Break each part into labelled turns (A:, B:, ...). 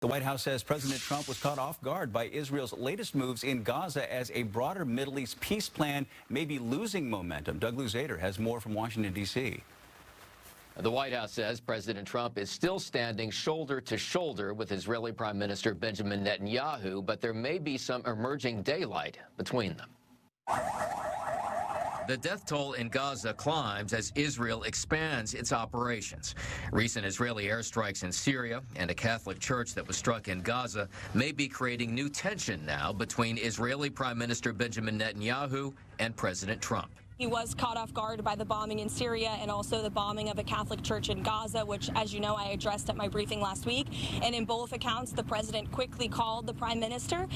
A: The White House says President Trump was caught off guard by Israel's latest moves in Gaza as a broader Middle East peace plan may be losing momentum. Doug Luzader has more from Washington, D.C.
B: The White House says President Trump is still standing shoulder to shoulder with Israeli Prime Minister Benjamin Netanyahu, but there may be some emerging daylight between them. The death toll in Gaza climbs as Israel expands its operations. Recent Israeli airstrikes in Syria and a Catholic church that was struck in Gaza may be creating new tension now between Israeli Prime Minister Benjamin Netanyahu and President Trump.
C: He was caught off guard by the bombing in Syria and also the bombing of a Catholic church in Gaza, which, as you know, I addressed at my briefing last week. And in both accounts, the president quickly called the prime minister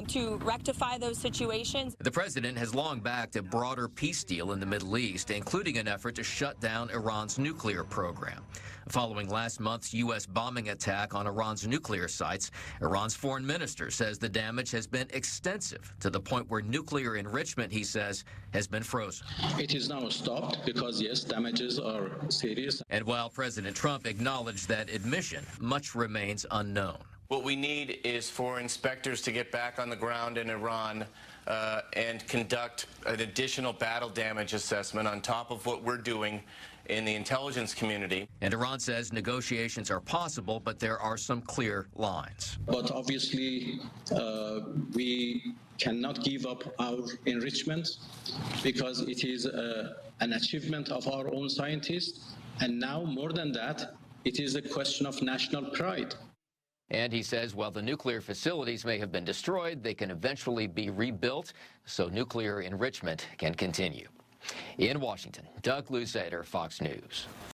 C: to rectify those situations.
B: The president has long backed a broader peace deal in the Middle East, including an effort to shut down Iran's nuclear program. Following last month's U.S. bombing attack on Iran's nuclear sites, Iran's foreign minister says the damage has been extensive to the point where nuclear enrichment, he says, has been frozen.
D: It is now stopped because, yes, damages are serious.
B: And while President Trump acknowledged that admission, much remains unknown.
E: What we need is for inspectors to get back on the ground in Iran and conduct an additional battle damage assessment on top of what we're doing in the intelligence community.
B: And Iran says negotiations are possible, but there are some clear lines.
D: But obviously, we cannot give up our enrichment because it is an achievement of our own scientists. And now, more than that, it is a question of national pride.
B: And he says while the nuclear facilities may have been destroyed, they can eventually be rebuilt so nuclear enrichment can continue. In Washington, Doug Luzader, Fox News.